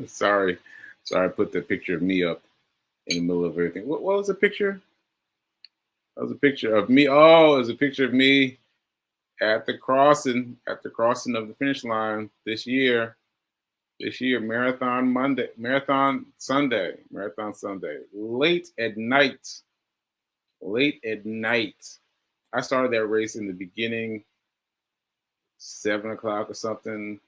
Sorry, I put the picture of me up in the middle of everything. What was the picture? That was a picture of me. Oh, it was a picture of me at the crossing of the finish line this year. This year, marathon Sunday, late at night. I started that race in the beginning, 7 o'clock or something.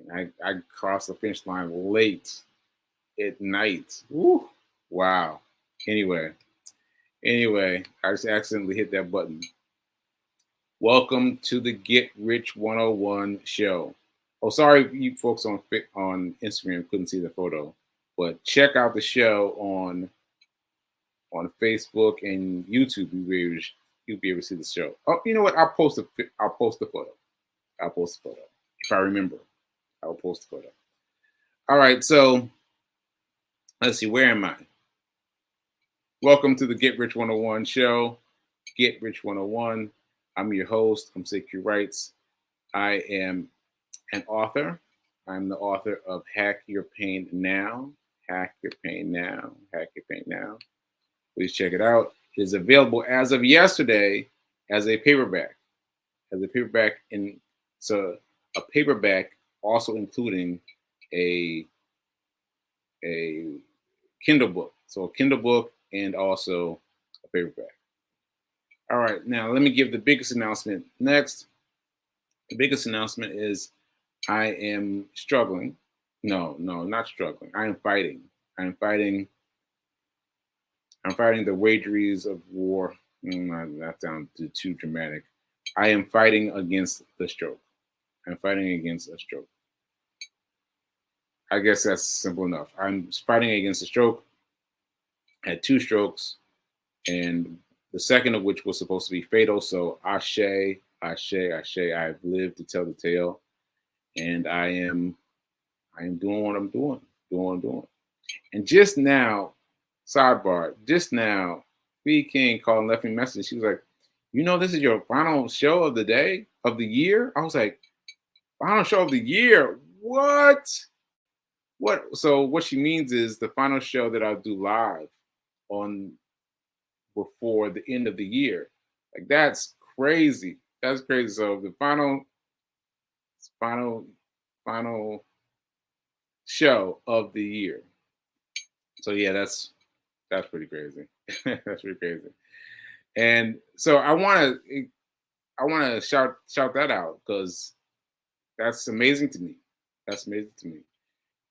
And I crossed the finish line late at night. Woo, wow. Anyway, I just accidentally hit that button. Welcome to the Get Rich 101 show. Oh, sorry, you folks on Instagram couldn't see the photo, but check out the show on Facebook and YouTube. You'll be able to see the show. Oh, you know what? I'll post the photo. I'll post the photo if I remember. I'll post the photo. All right, so let's see. Where am I? Welcome to the Get Rich 101 show. Get Rich 101. I'm your host. I'm CQ Wrights. I am an author. I'm the author of Hack Your Pain Now. Hack Your Pain Now. Hack Your Pain Now. Please check it out. It is available as of yesterday as a paperback. So a paperback also including a Kindle book. So a Kindle book and also a paperback. All right, now let me give the biggest announcement next. The biggest announcement is I am struggling. No, not struggling. I am fighting. I'm fighting the waggeries of war. That sounds too dramatic. I am fighting against the stroke. I'm fighting against a stroke. I guess that's simple enough. I'm fighting against a stroke. I had 2 strokes, and the second of which was supposed to be fatal. So ashe, I've lived to tell the tale, and I am doing what I'm doing. And just now, sidebar, B King called and left me a message. She was like, this is your final show of the day, of the year? I was like, final show of the year? What? So what she means is the final show that I'll do live on before the end of the year. Like, that's crazy. That's crazy. So the final show of the year. So yeah, that's pretty crazy. That's pretty crazy. And so I want to shout that out because that's amazing to me.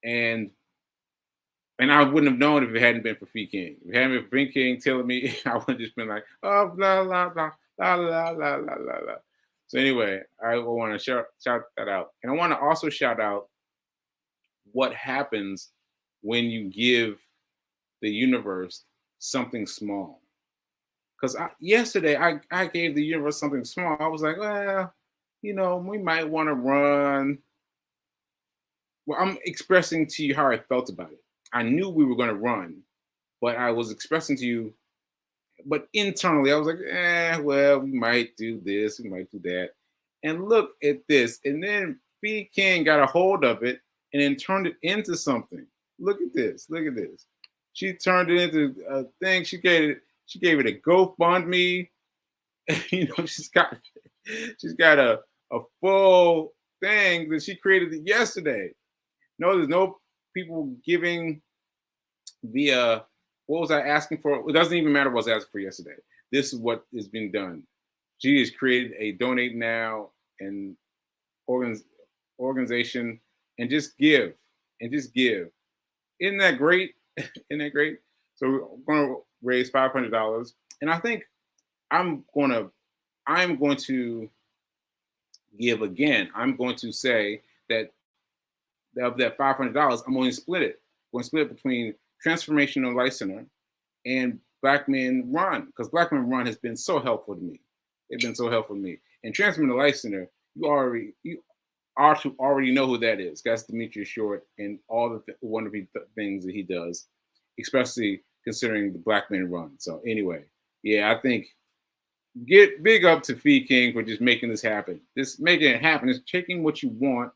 And I wouldn't have known if it hadn't been for Fee King. If it hadn't been for Fee King telling me, I would have just been like, oh, blah, blah, blah, blah, blah, blah, blah, blah. So anyway, I want to shout that out. And I want to also shout out what happens when you give the universe something small. Because yesterday, I gave the universe something small. I was like, well, we might want to run. Well, I'm expressing to you how I felt about it. I knew we were going to run, but I was expressing to you, but internally I was like, well, we might do this, we might do that. And look at this. And then B King got a hold of it and then turned it into something. Look at this. She turned it into a thing. She gave it a GoFundMe. She's got a full thing that she created yesterday. No, there's no people giving via, what was I asking for? It doesn't even matter what I was asking for yesterday. This is what is being done. She has created a donate now and organization and just give. Isn't that great? Isn't that great? So we're going to raise $500, and I think I'm going to give again. I'm going to say that of that $500, I'm going to split it. I'm going to split it between Transformational Life Center and Black Men Run, because Black Men Run has been so helpful to me. They've been so helpful to me. And Transformational Life Center, you already know who that is. That's Demetrius Short and all the wonderful things that he does, especially considering the Black Men Run. So anyway, yeah, I think get big up to Fee King for just making this happen. Just making it happen. It's taking what you want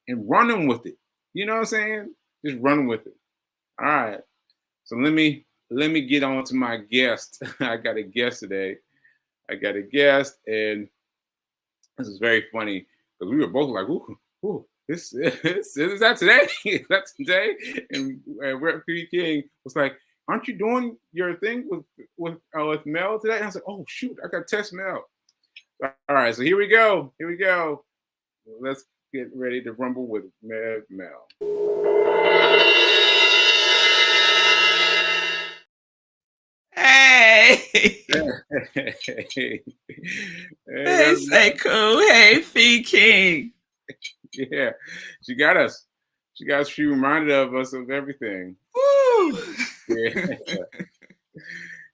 and running with it. You know what I'm saying? Just running with it. All right. So let me get on to my guest. I got a guest today. I got a guest, and this is very funny because we were both like, ooh, this is that today? That's today. And Referee King was like, aren't you doing your thing with Mel today? And I was like, oh shoot, I got to test Mel. All right, so here we go. Here we go. Let's get ready to rumble with Mel. Hey, Hey, hey, Sekou. Hey, Fee King. yeah, she got us. She reminded of us of everything. Woo. Yeah.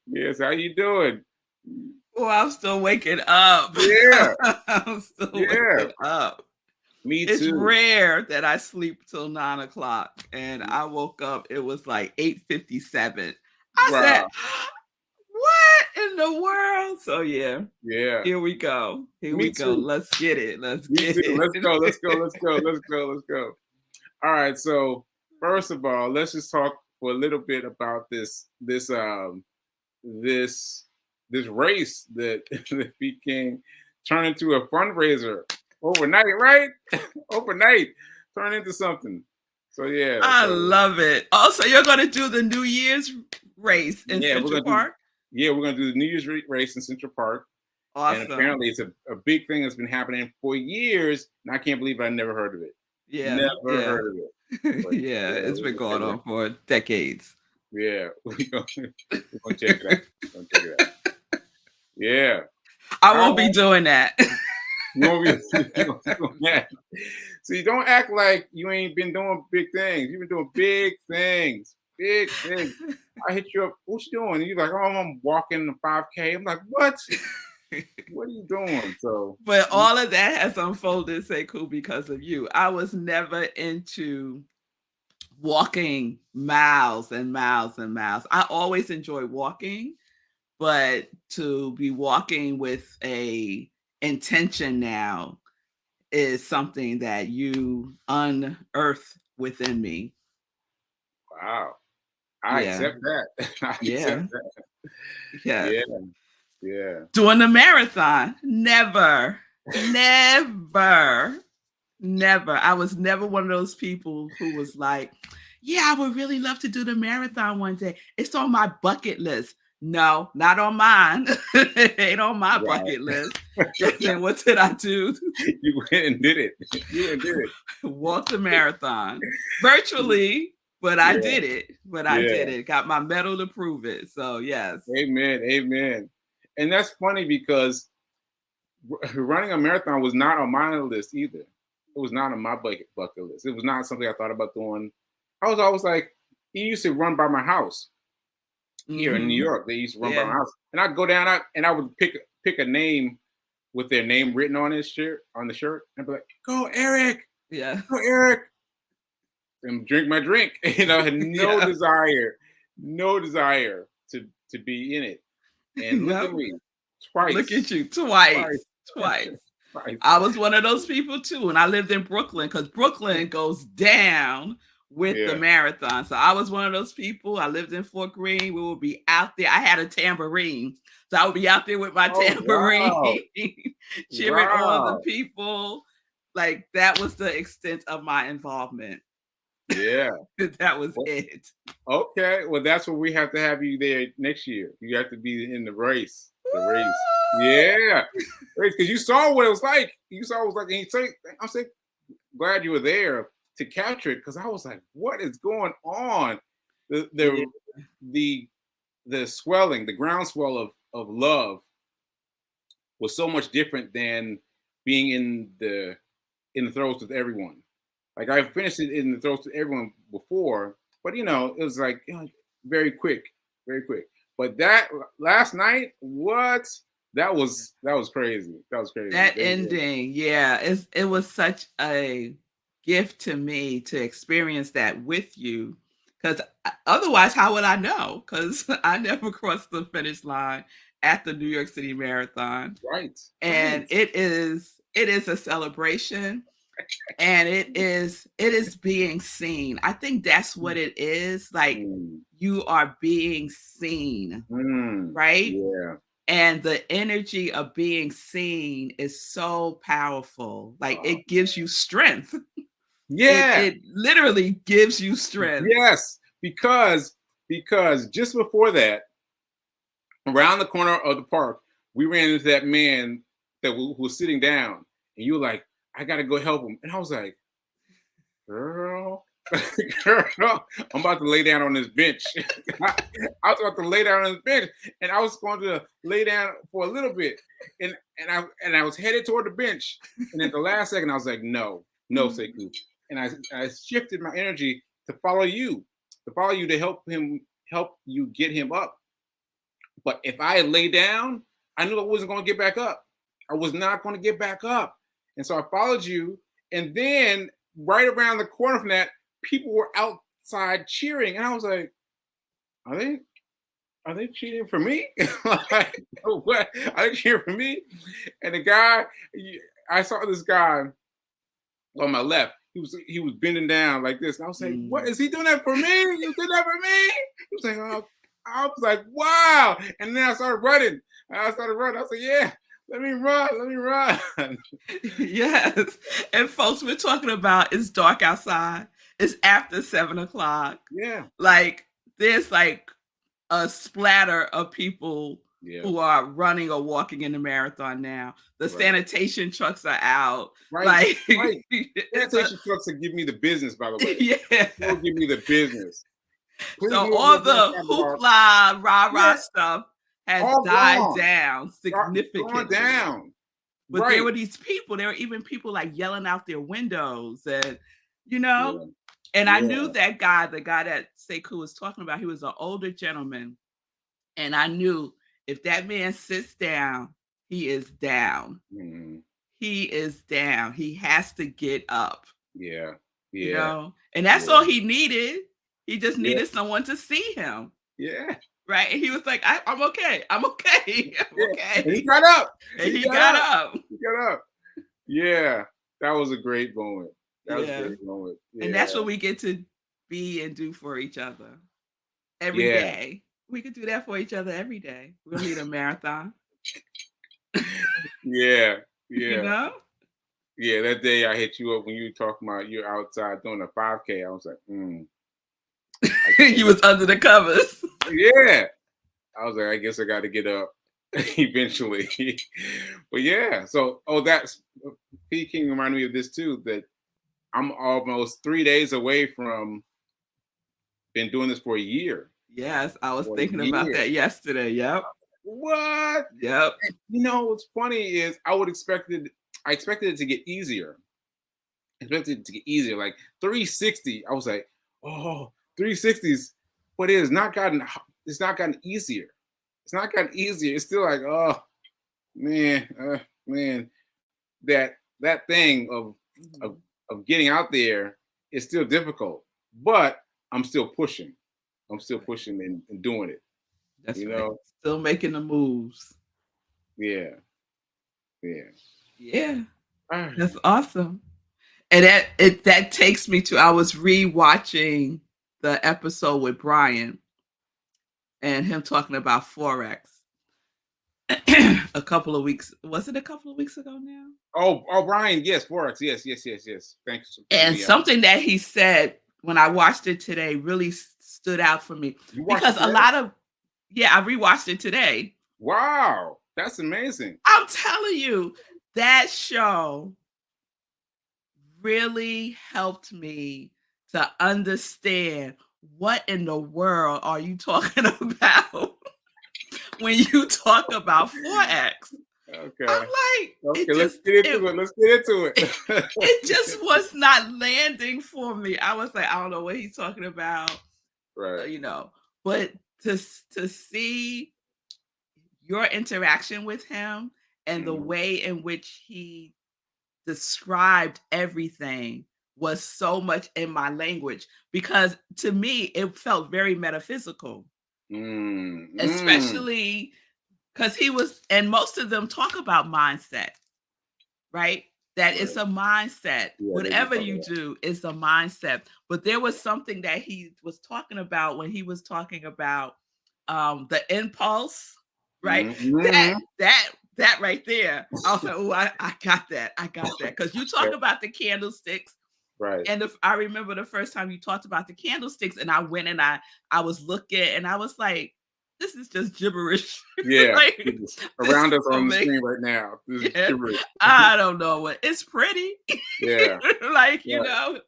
Yes, how you doing? Well, I'm still waking up. Yeah, I'm still yeah. waking up. Me It's too. rare that I sleep till 9 o'clock, and I woke up. It was like 8:57. I said, Wow. "What in the world?" So yeah, Yeah. here we go. Here Me we go. too. Let's get it. Let's Me get too. Let's it. go. Let's go. Let's go. Let's go. Let's go. Let's go. All right. So first of all, let's just talk for a little bit about this this race that that became turned into a fundraiser overnight, right? Overnight, turned into something. So yeah. I So love it. Also, you're going to do the New Year's race in yeah, Central Park? we're gonna do the New Year's race in Central Park. And Awesome. apparently it's a big thing that's been happening for years, and I can't believe I never heard of it. Yeah, Never yeah. heard of it. But Yeah, yeah, it's been going on for decades. yeah, we're gonna check it out. We're gonna check it out. Yeah. I All won't be right. doing that. You won't be doing that. See, don't act like you ain't been doing big things. You've been doing big things. Big things. I hit you up. What you doing? And you're like, oh, I'm walking the 5K. I'm like, what? What are you doing? So But all of that has unfolded, Sekou, because of you. I was never into walking miles and miles and miles. I always enjoy walking, but to be walking with a intention now is something that you unearth within me. wow. I Yeah. accept that. I accept Yeah. that. Yes. Yeah. Yeah. Doing the marathon. Never. Never. Never. I was never one of those people who was like, yeah, I would really love to do the marathon one day. It's on my bucket list. No, not on mine. It ain't on my Right. bucket list. Then what did I do? You went and did it. You went and did it. Walk the marathon virtually, but I Yeah. did it. But I Yeah. did it. Got my medal to prove it. So yes. Amen. Amen. And that's funny because running a marathon was not on my list either. It was not on my bucket list. It was not something I thought about doing. I was always like, he used to run by my house here in New Mm-hmm. York. They used to run by my Yeah. house, and I'd go down and I would pick a name with their name written on his shirt on the shirt, and be like, "Go Eric, Yeah. go Eric," and drink my drink. You know, I had Yeah. no desire to be in it. And look at Yep. me, Look twice, at you. twice, Twice. Twice. twice. I was one of those people too. And I lived in Brooklyn because Brooklyn goes down with the Yeah. marathon. So I was one of those people. I lived in Fort Greene. We would be out there. I had a tambourine. So I would be out there with my Oh tambourine, wow, cheering on the wow. people. Like that was the extent of my involvement. Yeah. That was Well, it. okay. Well, that's what we have to have you there next year. You have to be in the race. The race. Woo! Yeah. Because you saw what it was like. You saw what it was like. And I'm so glad you were there to capture it because I was like, what is going on? The Yeah. the the the swelling, the groundswell of love was so much different than being in the throes with everyone. Like I finished it in the throes with everyone before, but it was like very quick, very quick. But that last night, what? That was crazy. That was crazy. That ending, yeah, it was such a gift to me to experience that with you, because otherwise, how would I know? Because I never crossed the finish line at the New York City Marathon, Right, and right. it is a celebration. And it is being seen. I think that's what it is. Like Mm, you are being seen, right? yeah. And the energy of being seen is so powerful. Like Oh, it gives you strength. It yeah. it literally gives you strength. Yes. Because just before that, around the corner of the park, we ran into that man who was sitting down, and you were like, "I got to go help him," and I was like, "Girl, girl, I'm about to lay down on this bench." I was about to lay down on this bench, and I was going to lay down for a little bit, and I was headed toward the bench, and at the last second, I was like, "No, no, Sekou," and I shifted my energy to follow you to help you get him up. But if I had laid down, I knew I wasn't going to get back up. I was not going to get back up. And so I followed you. And then right around the corner from that, people were outside cheering. And I was like, are they cheering for me? Like, what? Are they cheering for me? And the guy, I saw this guy on my left. He was bending down like this. And I was like, what Mm. is he doing that for me? You did that for me? He was like, oh, I was like, wow. And then I started running. I was like, yeah, let me run, let me run. Yes. And folks, we're talking about it's dark outside. It's after 7 o'clock. Yeah, Like there's like a splatter of people yeah, who are running or walking in the marathon now. The right, sanitation trucks are out. right, Like right. it's a Sanitation trucks will give me the business, by the way. yeah. They'll give me the business. Please So move all this on the sidewalk. hoopla, rah-rah Yeah, stuff has all died gone. down Gone significantly. down. But there Right. were these people, there were even people like yelling out their windows and you know, Yeah, and I knew yeah. that guy, the guy that Sekou was talking about, he was an older gentleman. And I knew if that man sits down, he is down. Mhm. He is down. He has to get up, Yeah, you yeah, know? And that's yeah, all he needed. He just yeah, needed someone to see him. yeah, Right. And he was like, I'm okay. I'm okay. I'm yeah. And he okay. got up. And He he got got up. up. He got up. Yeah, that was a great moment. That was a Yeah. great moment. And Yeah, that's what we get to be and do for each other every yeah, day. We could do that for each other every day. We don't need a marathon, yeah, you yeah, know? yeah. That day I hit you up when you were talking about you're outside doing a 5K. I was like, I You guess was under the covers. yeah. I was like, I guess I got to get up eventually. But yeah, so that's Peking reminded me of this too. That I'm almost 3 days away from been doing this for a year. Yes, I was For a thinking about year. that yesterday. Yep. What? Yep. What's funny is I expected it to get easier. I expected it to get easier. Like 360, I was like, oh, 360s, but it's not gotten easier. It's not gotten easier. It's still like, oh man, man, that thing of Mhm. of getting out there is still difficult. But I'm still pushing. I'm still Right. pushing and doing it. That's You right. know? Still making the moves. Yeah. Yeah. Yeah. All right. That's awesome. And that takes me to I was rewatching the episode with Brian and him talking about Forex a couple of weeks. Was it a couple of weeks ago now? Oh, Brian, yes, Forex, yes, yes, yes, yes. Thanks for putting And me up. something that he said when I watched it today really stood out for me You watched it because a today? lot of yeah, I rewatched it today. Wow, that's amazing. I'm telling you, that show really helped me to understand what in the world are you talking about when you talk about Forex. I'm Okay. like, Okay, let's get into it. Let's get into it. it just was not landing for me. I was like, I don't know what he's talking about, Right. you know. But to see your interaction with him and the Mhm. way in which he described everything was so much in my language because to me it felt very metaphysical, Mm, mm. especially because he was and most of them talk about mindset, right? that Right. it's a mindset. Yeah, they do Whatever talk you about do is a mindset. But there was something that he was talking about when he was talking about the impulse, right? that. That Mhm. that that right there. I was like, oh, I got that. I got that. Because you Yeah, talk about the candlesticks. right. And if I remember the first time you talked about the candlesticks, and I went and I was looking and I was like, this is just gibberish. Yeah. Like It's this around us don't on the make screen right now. This is yeah, gibberish. I don't know what it's pretty. Yeah. Like, Right.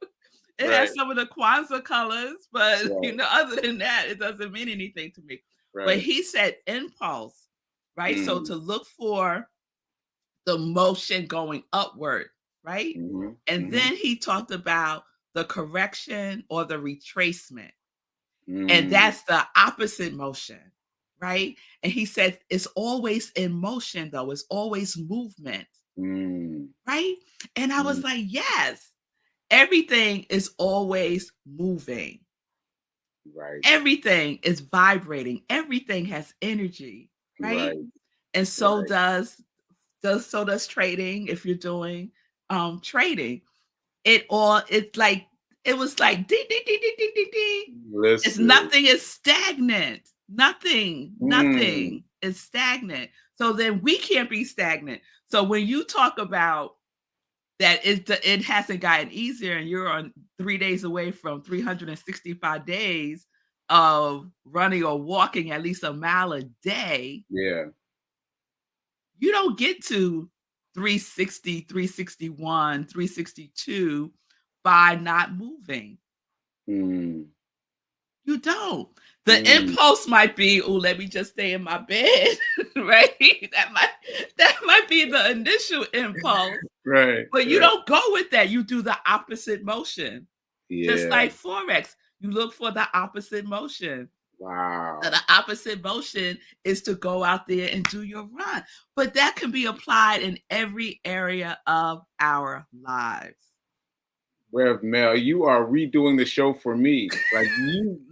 it Right. has some of the Kwanzaa colors, but Right. other than that, it doesn't mean anything to me. But Right. he said impulse, right? So Mm. to look for the motion going upward, right? Mhm. And Mhm. then he talked about the correction or the retracement. And Mm. that's the opposite motion, right? And he said it's always in motion, though, it's always movement, Mm. right? And I Mm. was like, yes, everything is always moving, Right. everything is vibrating, everything has energy, right? Right. And so Right. does trading if you're doing trading. It's like it was like ding ding ding ding ding ding ding. It's Listen. nothing is stagnant. Mm. Nothing is stagnant. So then we can't be stagnant. So when you talk about that it hasn't gotten easier and you're on 3 days away from 365 days of running or walking at least a mile a day, Yeah. you don't get to 360, 361, 362 by not moving. Mm. You don't. The Mm. impulse might be, "Oh, let me just stay in my bed," right? That might be the initial impulse, Right. but you Right. don't go with that. You do the opposite motion. Just Yeah. like Forex, you look for the opposite motion. So Wow. the opposite motion is to go out there and do your run. But that can be applied in every area of our lives. Rev Mel, you are redoing the show for me. Like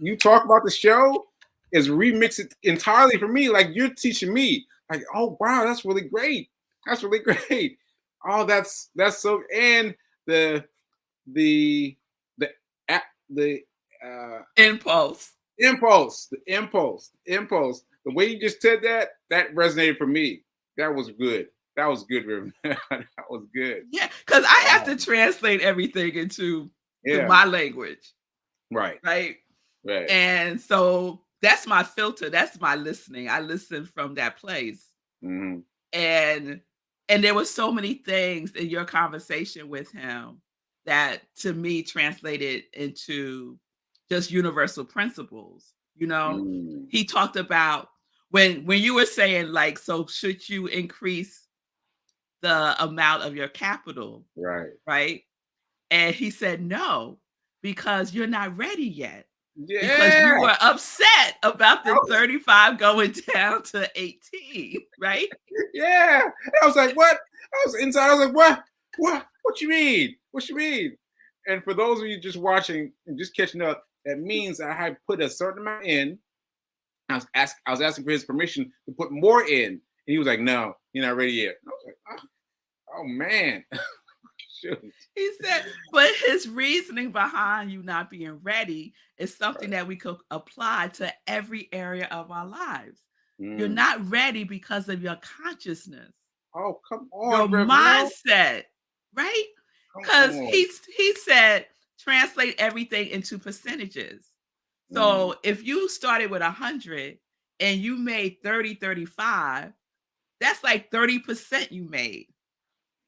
you talk about the show is remix it entirely for me. Like you're teaching me. Like, oh wow, that's really great. That's really great. Oh, that's so and the the the the uh Impulse. impulse. The way you just said that, that resonated for me. That was good. That was good, Rev. That was good. Yeah, because I have Wow. to translate everything into to Yeah. my language, Right. right? Right. And so that's my filter. That's my listening. I listen from that place. Hmm. And and there were so many things in your conversation with him that to me translated into just universal principles. Mm. He talked about when you were saying like, so should you increase the amount of your capital, Right. right? And he said no, because you're not ready yet. Because you Yeah. were upset about the I 35 going down to 18, right? yeah. I was like, what? I was inside. I was like, what? What? What you mean? What you mean? And for those of you just watching and just catching up, that means I had put a certain amount in. I was asking for his permission to put more in. And he was like, no, you're not ready yet. I was like, oh man. Shoot. He said, but his reasoning behind you not being ready is something Right. that we could apply to every area of our lives. You're Mm. not ready because of your consciousness, Oh, come your on, Rev Mel. mindset, right? Come Because on. he said, translate everything into percentages. Mm. So if you started with 100 and you made 30, 35, that's like 30% you made.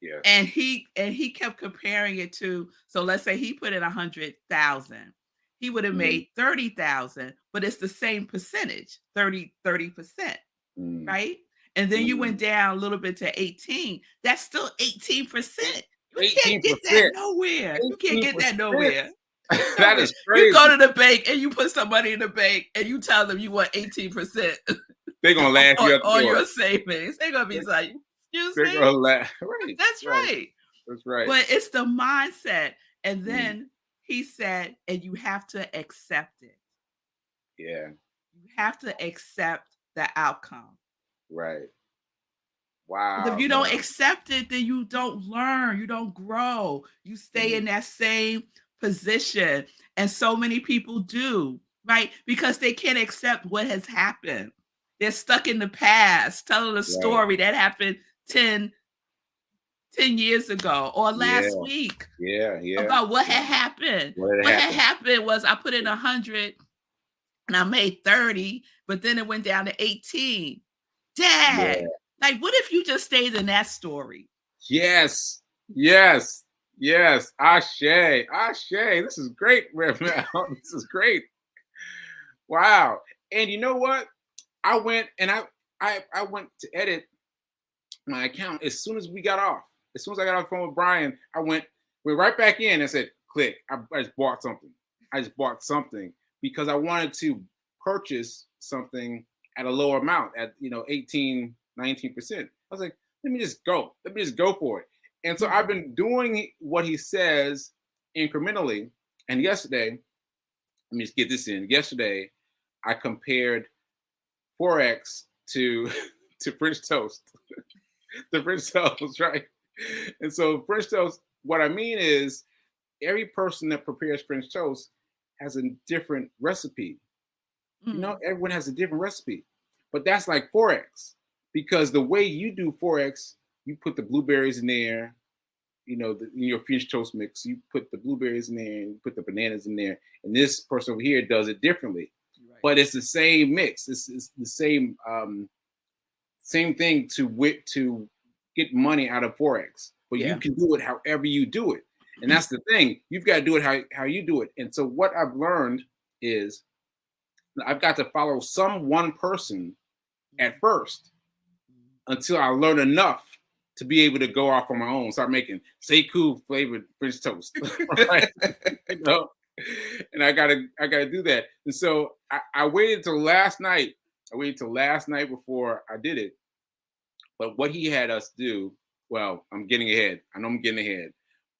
Yes. And he kept comparing it to, so let's say he put in 100,000. He would have Mm. made 30,000, but it's the same percentage, 30%, Mm. right? And then you went Mm. down a little bit to 18. That's still 18%. You can't get that 18%. nowhere. You can't get that 18%. nowhere. That is You go crazy. to the bank and you put some money in the bank and you tell them you want 18% They're gonna laugh you out the on door. your savings. They're gonna be They're, like, excuse they're me? gonna laugh. Right, That's right. right. That's right. But it's the mindset. And Mm, then he said, and you have to accept it. yeah, You have to accept the outcome. right. 'Cause if Wow, you don't wow. accept it, then you don't learn, you don't grow. You stay Mm, in that same position, and so many people do, right? Because they can't accept what has happened. They're stuck in the past, telling a right. story that happened 10 years ago or last Yeah, week yeah, yeah, about what yeah. had happened. What had What had happened? happened was I put in 100 and I made 30, but then it went down to 18. Dang. Yeah. Like, what if you just stayed in that story? Yes, yes, yes. Ashe, Ashe. This is great, Rev Mal. This is great. Wow. And you know what? I went and I went to edit my account as soon as we got off. As soon as I got off the phone with Brian, went right back in and said, click. I just bought something. I just bought something because I wanted to purchase something at a lower amount at 18, 19%. I was like, let me just go. Let me just go for it. And so I've Mhm. been doing what he says incrementally. And yesterday, let me just get this in. Yesterday, I compared Forex to to French toast. The French toast, right? And so French toast, what I mean is every person that prepares French toast has a different recipe. Mm. Everyone has a different recipe. But that's like Forex. Because the way you do Forex, you put the blueberries in there, in your French toast mix, you put the blueberries in there, and you put the bananas in there. And this person over here does it differently. Right. But it's the same mix. It's the same thing to get money out of Forex, but you Yeah. can do it however you do it. And that's the thing. You've got to do it how you do it. And so what I've learned is I've got to follow some one person at first until I learn enough to be able to go off on my own, start making Sekou flavored French toast. Right? you know, and I gotta do that. And so I waited till last night. I waited till last night before I did it. But what he had us do, well, I'm getting ahead. I know I'm getting ahead,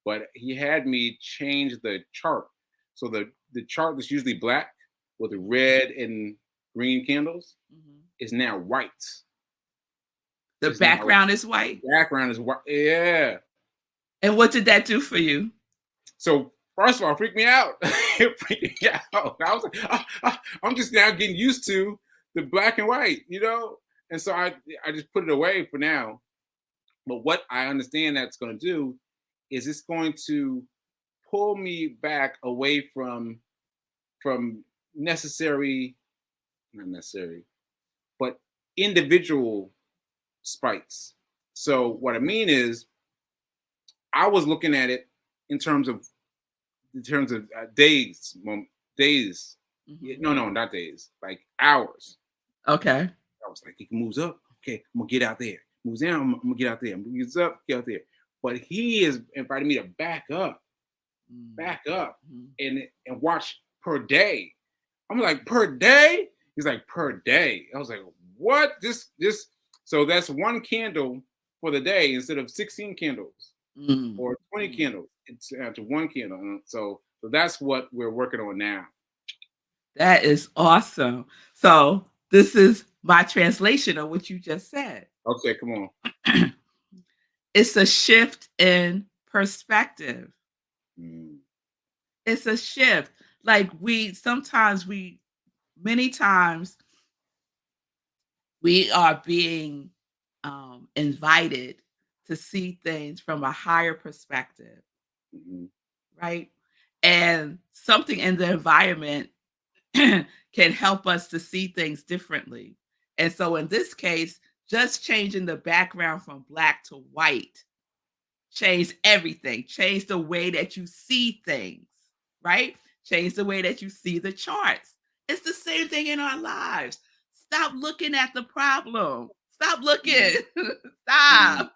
but he had me change the chart. So the chart that's usually black with the red and green candles Mhm. is now white. The Is now background is the white. background is white. Yeah. And what did that do for you? So first of all, it freaked me out. It freaked me out. I was like, I'm just now getting used to the black and white. And so I just put it away for now. But what I understand that's going to do is it's going to pull me back away from necessary, not necessary, but individual spikes. So what I mean is, I was looking at it in terms of days, days. Mhm. No, no, not days, like hours. Okay. I was like, he moves up. Okay, I'm gonna get out there. Moves down. I'm gonna get out there. Moves up. Get out there. But he is inviting me to Mm. back up, Mhm. and watch per day. I'm like, per day? He's like, per day. I was like, what? This. So that's one candle for the day instead of 16 candles Mm. or 20 Mm. candles. It's to one candle. So that's what we're working on now. That is awesome. So, this is my translation of what you just said. Okay, come on. It's a shift in perspective. Mm, It's a shift. Like many times we are being invited to see things from a higher perspective, mhm, right? And something in the environment can help us to see things differently. And so in this case, just changing the background from black to white change everything, change the way that you see things, right? Change the way that you see the charts. It's the same thing in our lives. Stop looking at the problem. Stop looking. mhm, mhm. Stop.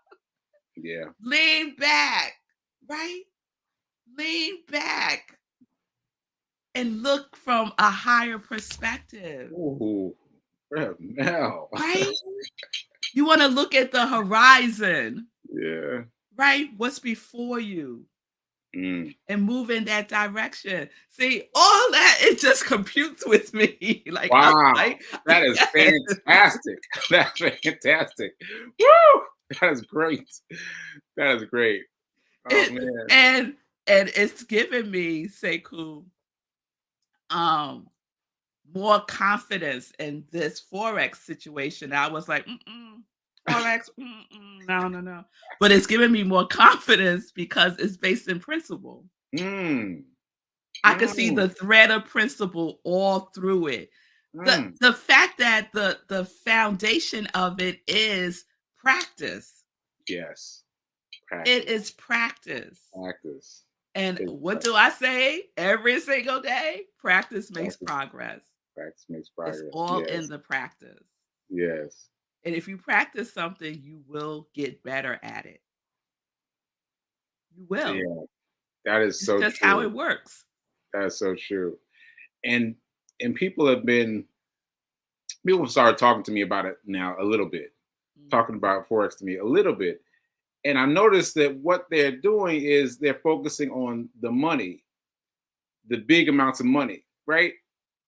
Yeah. Lean back, right? Lean back and look from a higher perspective, Ooh, now. right? You want to look at the horizon, Yeah. right? What's before you Mm. and move in that direction. See, all that it just computes with me. Like I'm Wow, like, that is yes. fantastic. That's fantastic. Woo! That is great. That is great. Oh It, man. and it's given me, Sekou, um, more confidence in this Forex situation. I was like, mm-mm, Forex, mm-mm, no, no, no. But it's given me more confidence because it's based in principle. Mm, I could see mm, the thread of principle all through it. mm. The fact that the foundation of it is practice. Yes. It Practice. is practice. Practice. And Big what practice. do I say every single day? Practice makes Practice. progress. Practice makes It's progress. all in Yes. the practice. Yes. And if you practice something, you will get better at it. You will. Yeah. That is It's so just how true. it works. That is so true. And people have been people have started talking to me about it now a little bit, talking Mhm. about Forex to me a little bit. And I noticed that what they're doing is they're focusing on the money, the big amounts of money, right?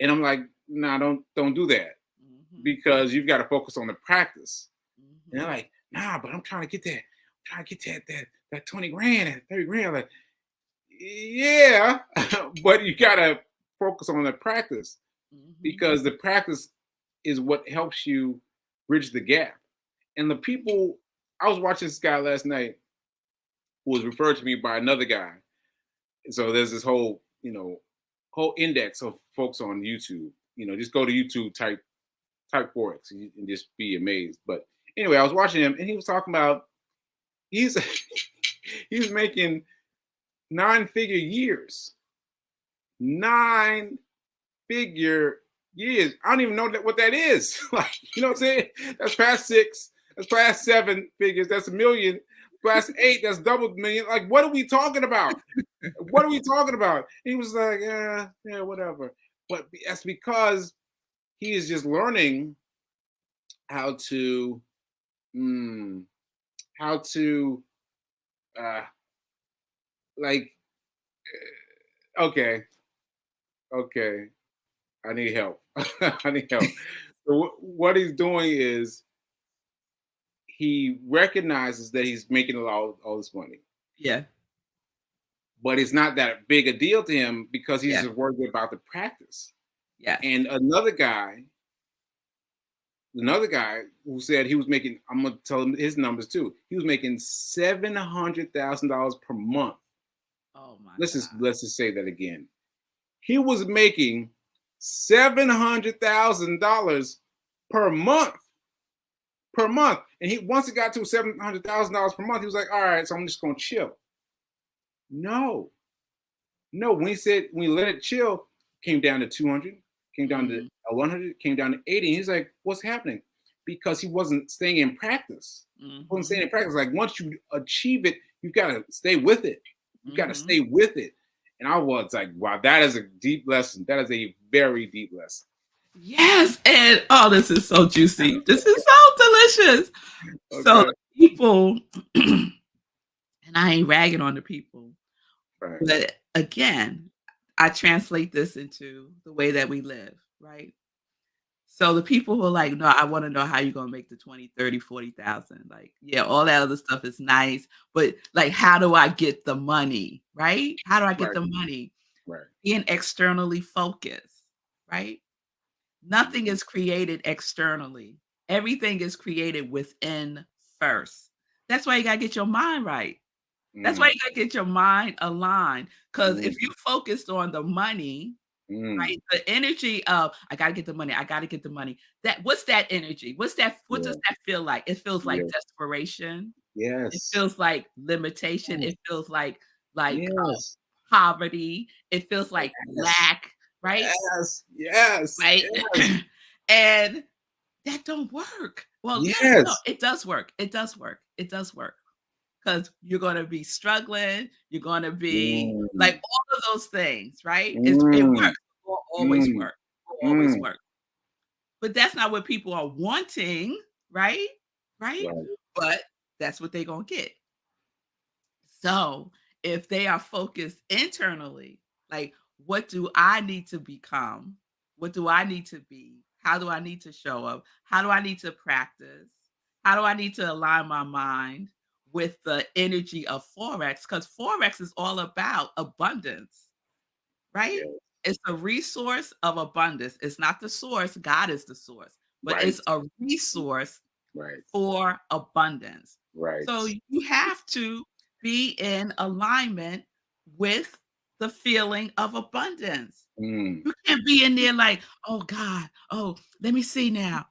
And I'm like, nah, don't do that Mhm. because you've got to focus on the practice. And they're Mhm. like, nah, but I'm trying to get that, I'm trying to get that 20 grand, that 30 grand. I'm like, yeah, but you gotta focus on the practice Mhm. because the practice is what helps you bridge the gap. And the people, I was watching this guy last night who was referred to me by another guy. So there's this whole, whole index of folks on YouTube. Just go to YouTube, type Forex, and just be amazed. But anyway, I was watching him, and he was talking about he's he's making 9-figure years, 9-figure years. I don't even know what that is. Like, you know what I'm saying? That's past six. That's past 7 figures. That's a million. Past eight. That's double million. Like, what are we talking about? What are we talking about? He was like, yeah, whatever. But that's because he is just learning how to, mm, how to, uh, like, okay, okay, I need help. I need help. So what he's doing is he recognizes that he's making all this money, Yeah. but it's not that big a deal to him because he's Yeah. just worried about the practice. Yes. And another guy who said he was making, I'm gonna tell him his numbers too. He was making $700,000 per month. Oh my God. Let's just say that again. He was making $700,000 per month. Per month. And he once it got to $700,000 per month, he was like, all right, so I'm just gonna chill. No, no. When he let it chill, came down to 200, came down to Mhm. 100, came down to 80. And he's like, what's happening? Because he wasn't staying in practice. He wasn't staying Mhm. in practice. Like once you achieve it, you gotta stay with it. You gotta Mhm. stay with it. And I was like, wow, that is a deep lesson. That is a very deep lesson. Yes, and oh, this is so juicy. This is so delicious. So Okay. the people, and I ain't ragging on the people, Right. but again, I translate this into the way that we live, right? So the people who are like, no, I want to know how you're gonna make the 20, 30, 40,000. Like, yeah, all that other stuff is nice, but like, how do I get the money? Right? How do I get Right. the money? Right. Being externally focused, right? Nothing Mhm. is created externally. Everything is created within first. That's why you gotta get your mind right. That's why Mm, you gotta get your mind aligned. Because if you mm, focused on the money, right, mm. the energy of I gotta get the money, I gotta get the money. What's that energy? What does Yeah. that feel like? It feels like Yeah. desperation. It Yes. feels like limitation. Yes. It feels like Yes. poverty. It feels like Yes. lack, right? Yes. Yes. Right? Yes. And that don't work. Well, yeah, no, Yes. it does work. It does work. It does work. Because 'cause you're gonna be struggling, you're gonna be like Mm, all of those things, right? It mm, works. It will always mm, work. It will always mm. work. But that's not what people are wanting, right? Right? Right. But that's what they gonna get. So, if they are focused internally, like, what do I need to become? What do I need to be? How do I need to show up? How do I need to practice? How do I need to align my mind with the energy of Forex? Because Forex is all about abundance, right? Yeah. It's a resource of abundance. It's not the source, God is the source, but Right. it's a resource Right. for abundance. Right. So you have to be in alignment with the feeling of abundance. Mm. You can't be in there like, "Oh God, oh, let me see now.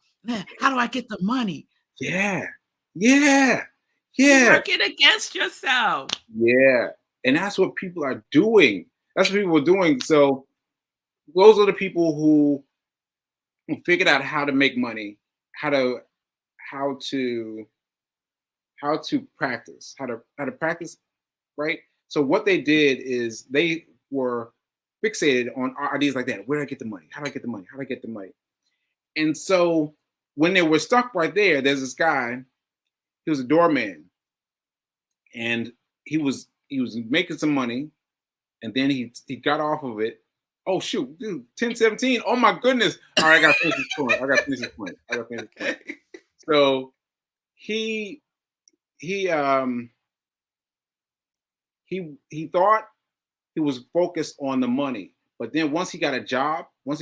How do I get the money?" Yeah. Yeah. You Yeah. working against yourself. Yeah. And that's what people are doing. That's what people are doing. So those are the people who figured out how to make money, how to how to how to practice, how to practice, right? So what they did is they were fixated on ideas like that. Where do I get the money? How do I get the money? How do I get the money? And so when they were stuck right there, there's this guy, he was a doorman, and he was making some money, and then he got off of it. Oh shoot, dude, 10:17. Oh my goodness. All right, I gotta finish this point. I gotta finish this point. I gotta finish this point. Okay. So he he um he thought he was focused on the money. But then once he got a job as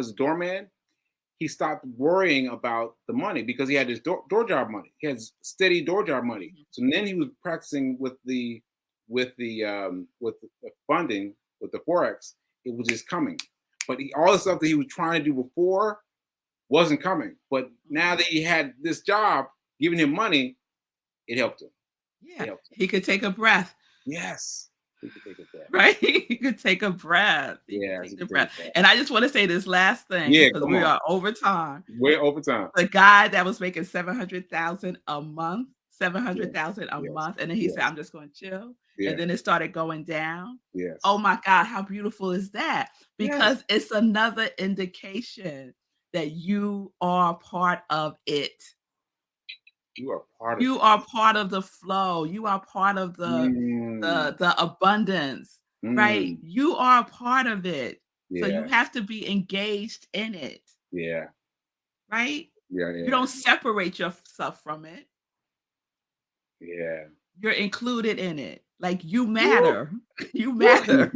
a doorman, he stopped worrying about the money because he had his door job money. He had steady door job money. Mhm. So then he was practicing with the funding with the forex. It was just coming, but all the stuff that he was trying to do before wasn't coming. But now Mhm. that he had this job giving him money, it helped him. It Yeah, helped him. he could take a breath, Yes, he could take it back. right? He could take a breath. He could Yes, he take a could take breath. it back. And I just wanna say this last thing Yeah, because come we on. are over time. Way over time. The guy that was making 700,000 a month, Yeah. 700,000 a Yes. month, and then he said, Yes. "I'm just gonna chill," and Yeah. then it started going down. Yes. Oh my god, how beautiful is that? Yes. Because it's another indication that you are part of it. You are part of You it. are part of the flow. You are part of the Mm. the abundance, right? Mm. You are a part of it. So you Yeah. have to be engaged in it, Yeah. right? Yeah. You Yeah. don't separate yourself from it. Yeah. You're included in it. Like you Woo. matter. You Woo. matter,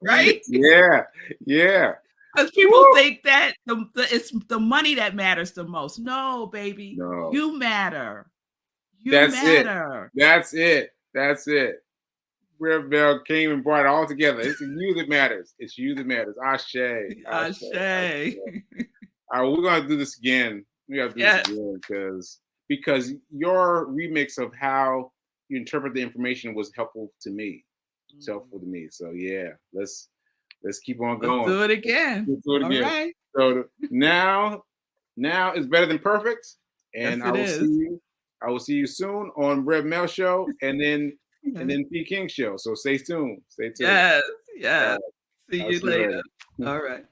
right? Yeah. Yeah. Because people Woo. think that it's the money that matters the most. No, baby, No. you matter. You That's it. matter. That's it. That's it. Rev Bell came and brought it all together. It's you that matters. It's you that matters. Ashe. Ashe. Ashe. Ashe. All right, we're gonna do this again. We gotta do this Yes. again because your remix of how you interpret the information was helpful to me. It's helpful Mhm. to me. So yeah, let's keep on Let's going. do it again. Let's do it All again. right. So now is better than perfect, and Yes, I it will see is. you. I will see you soon on Rev Mel show, and Yes. then P King show. So stay tuned. Stay tuned. Yes. All Yes. right, See I'll you see you later. later. All right.